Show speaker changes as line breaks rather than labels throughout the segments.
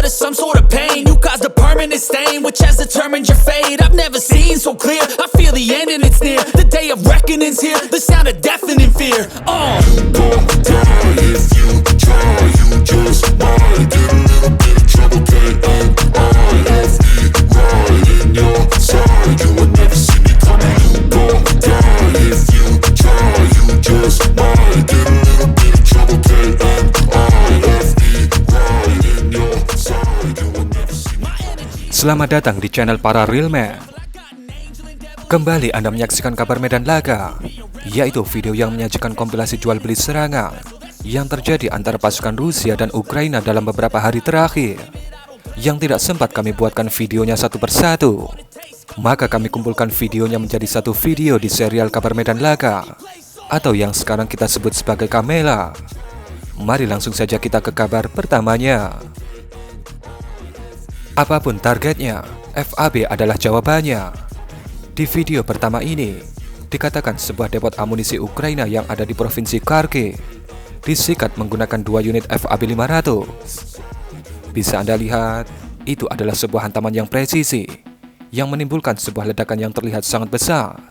of some sort of pain. You caused a permanent stain, which has determined your fate. I've never seen so clear, I feel the end and it's near. The day of reckoning's here, the sound of deafening fear.
You gon' die if you try, you just might get a little bit of trouble, K-N-I-F-E, right in your side. You would never see me coming. You gon' die if you try, you just might get a little bit of trouble, K-N-I-F-E, right in your side. You would never see me coming.
Selamat datang di channel para Real Man. Kembali Anda menyaksikan kabar medan laga, yaitu video yang menyajikan kompilasi jual beli serangan yang terjadi antara pasukan Rusia dan Ukraina dalam beberapa hari terakhir, yang tidak sempat kami buatkan videonya satu persatu. Maka kami kumpulkan videonya menjadi satu video di serial kabar medan laga, atau yang sekarang kita sebut sebagai Kamela. Mari langsung saja kita ke kabar pertamanya. Apapun targetnya, FAB adalah jawabannya. Di video pertama ini, dikatakan sebuah depot amunisi Ukraina yang ada di provinsi Kharkiv disikat menggunakan 2 unit FAB 500. Bisa Anda lihat, itu adalah sebuah hantaman yang presisi, yang menimbulkan sebuah ledakan yang terlihat sangat besar.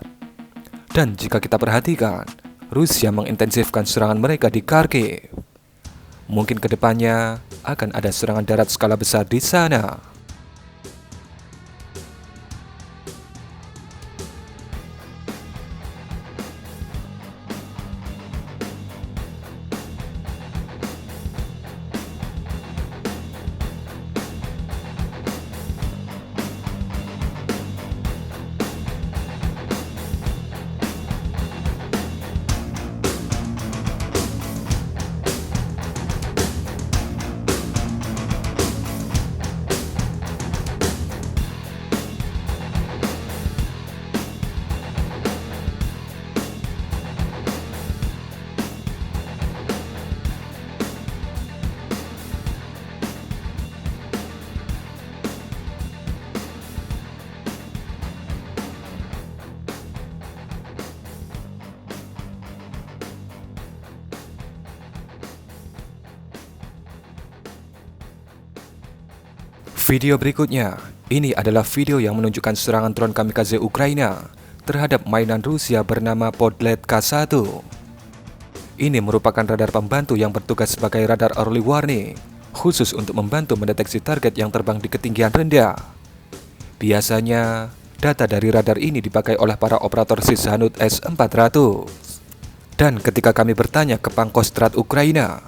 Dan jika kita perhatikan, Rusia mengintensifkan serangan mereka di Kharkiv. Mungkin kedepannya akan ada serangan darat skala besar di sana. Video berikutnya, ini adalah video yang menunjukkan serangan drone kamikaze Ukraina terhadap mainan Rusia bernama Podlet K1. Ini merupakan radar pembantu yang bertugas sebagai radar early warning, khusus untuk membantu mendeteksi target yang terbang di ketinggian rendah. Biasanya, data dari radar ini dipakai oleh para operator Syshanut S-400. Dan ketika kami bertanya ke Pangkostrat Ukraina,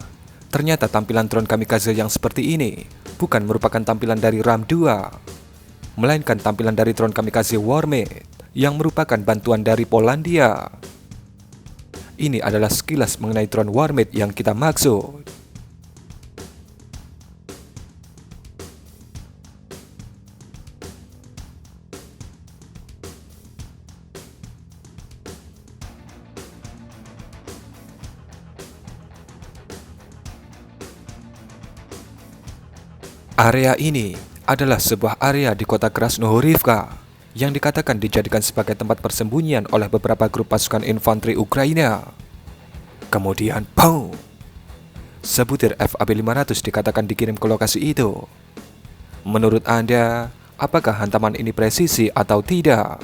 ternyata tampilan drone kamikaze yang seperti ini bukan merupakan tampilan dari RAM-2, melainkan tampilan dari drone kamikaze Warmate yang merupakan bantuan dari Polandia. Ini adalah sekilas mengenai drone Warmate yang kita maksud. Area ini adalah sebuah area di kota Krasnohorivka yang dikatakan dijadikan sebagai tempat persembunyian oleh beberapa grup pasukan infanteri Ukraina. Kemudian, boom! Sebutir FAB 500 dikatakan dikirim ke lokasi itu. Menurut Anda, apakah hantaman ini presisi atau tidak?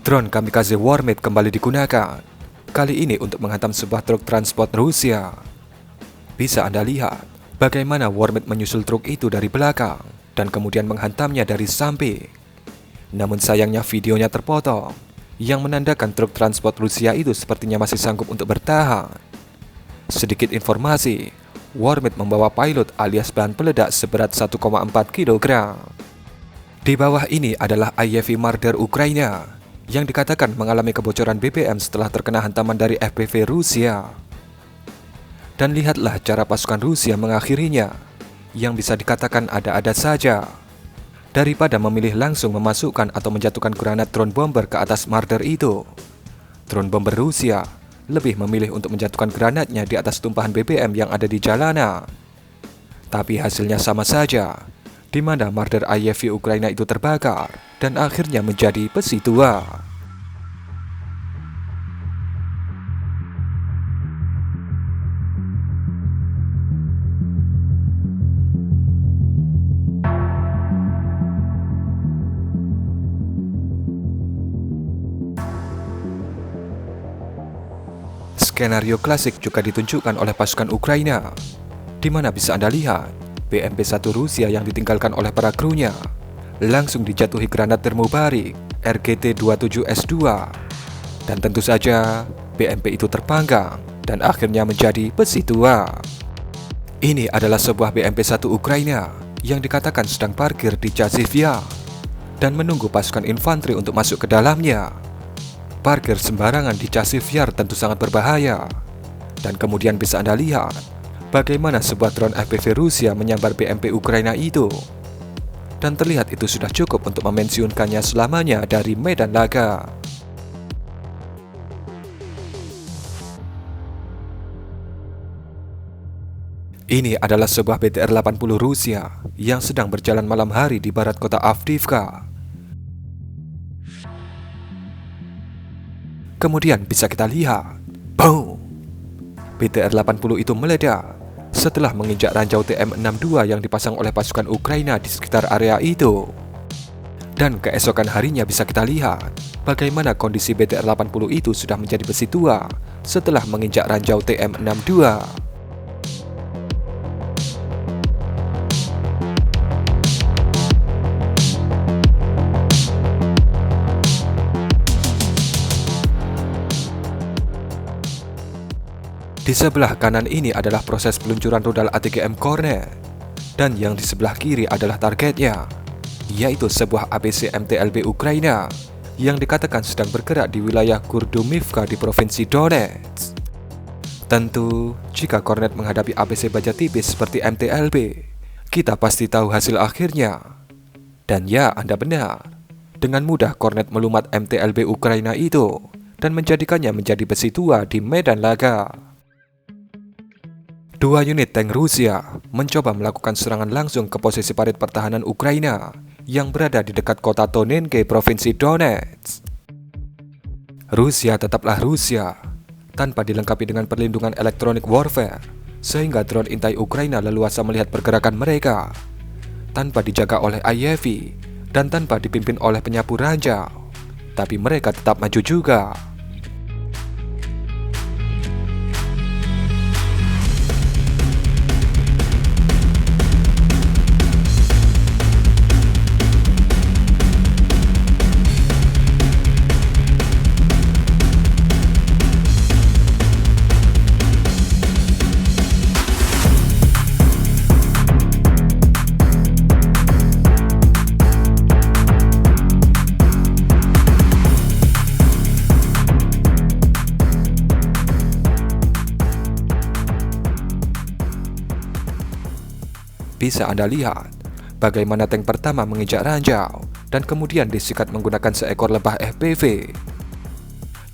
Drone kamikaze Warmate kembali digunakan, kali ini untuk menghantam sebuah truk transport Rusia. Bisa Anda lihat bagaimana Warmate menyusul truk itu dari belakang dan kemudian menghantamnya dari samping. Namun sayangnya videonya terpotong, yang menandakan truk transport Rusia itu sepertinya masih sanggup untuk bertahan. Sedikit informasi, Warmate membawa pilot alias bahan peledak seberat 1,4 kg. Di bawah ini adalah IEV Marder Ukraina, yang dikatakan mengalami kebocoran BBM setelah terkena hantaman dari FPV Rusia. Dan lihatlah cara pasukan Rusia mengakhirinya, yang bisa dikatakan ada-ada saja. Daripada memilih langsung memasukkan atau menjatuhkan granat drone bomber ke atas Marder itu, drone bomber Rusia lebih memilih untuk menjatuhkan granatnya di atas tumpahan BBM yang ada di jalanan. Tapi hasilnya sama saja, di mana Marder IFV Ukraina itu terbakar dan akhirnya menjadi besi tua. Skenario klasik juga ditunjukkan oleh pasukan Ukraina, di mana bisa Anda lihat BMP-1 Rusia yang ditinggalkan oleh para krunya langsung dijatuhi granat termobarik RGT-27S2, dan tentu saja BMP itu terpanggang dan akhirnya menjadi besi tua. Ini adalah sebuah BMP-1 Ukraina yang dikatakan sedang parkir di Chasiv-Yar dan menunggu pasukan infanteri untuk masuk ke dalamnya. Parkir sembarangan di Chasiv-Yar tentu sangat berbahaya. Dan kemudian bisa Anda lihat bagaimana sebuah drone FPV Rusia menyambar BMP Ukraina itu. Dan terlihat itu sudah cukup untuk memensiunkannya selamanya dari medan laga. Ini adalah sebuah BTR-80 Rusia yang sedang berjalan malam hari di barat kota Avdiivka. Kemudian bisa kita lihat, boom! BTR-80 itu meledak setelah menginjak ranjau TM62 yang dipasang oleh pasukan Ukraina di sekitar area itu. Dan keesokan harinya bisa kita lihat bagaimana kondisi BTR-80 itu sudah menjadi besi tua setelah menginjak ranjau TM62. Di sebelah kanan ini adalah proses peluncuran rudal ATGM Kornet, dan yang di sebelah kiri adalah targetnya, yaitu sebuah ABC MTLB Ukraina yang dikatakan sedang bergerak di wilayah Kurdumivka di provinsi Donetsk. Tentu, jika Kornet menghadapi ABC baja tipis seperti MTLB, kita pasti tahu hasil akhirnya. Dan ya, Anda benar, dengan mudah Kornet melumat MTLB Ukraina itu dan menjadikannya menjadi besi tua di medan laga. Dua unit tank Rusia mencoba melakukan serangan langsung ke posisi parit pertahanan Ukraina yang berada di dekat kota Tonenke, provinsi Donetsk. Rusia tetaplah Rusia, tanpa dilengkapi dengan perlindungan elektronik warfare, sehingga drone intai Ukraina leluasa melihat pergerakan mereka, tanpa dijaga oleh IFV dan tanpa dipimpin oleh penyapu ranjau. Tapi mereka tetap maju juga. Bisa Anda lihat bagaimana tank pertama menginjak ranjau dan kemudian disikat menggunakan seekor lebah FPV.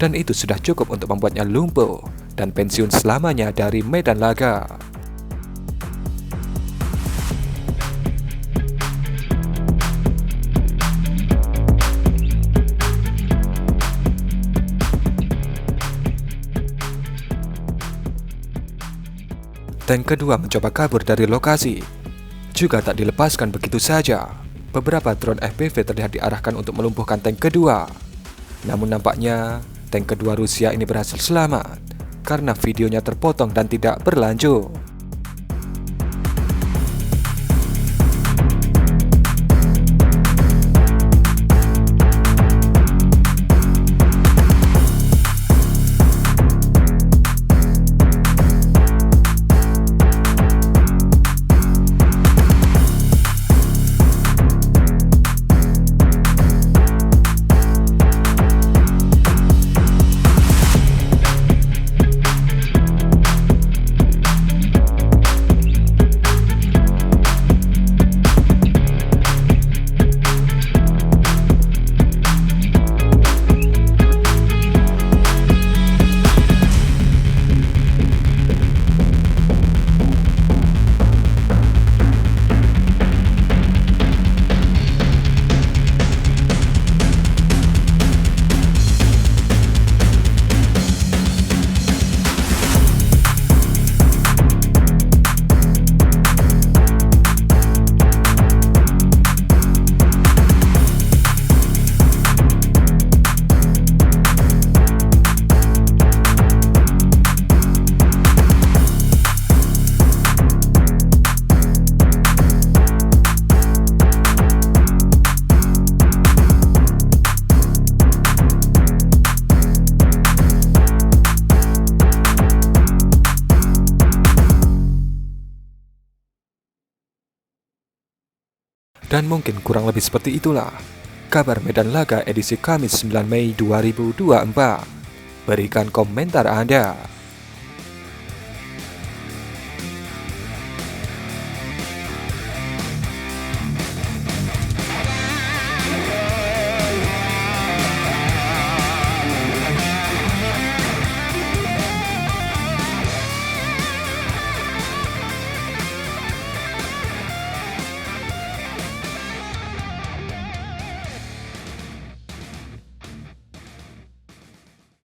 Dan itu sudah cukup untuk membuatnya lumpuh dan pensiun selamanya dari medan laga. Tank kedua mencoba kabur dari lokasi, juga tak dilepaskan begitu saja. Beberapa drone FPV terlihat diarahkan untuk melumpuhkan tank kedua. Namun nampaknya tank kedua Rusia ini berhasil selamat karena videonya terpotong dan tidak berlanjut. Dan mungkin kurang lebih seperti itulah kabar Medan Laga edisi Kamis 9 Mei 2024. Berikan komentar Anda.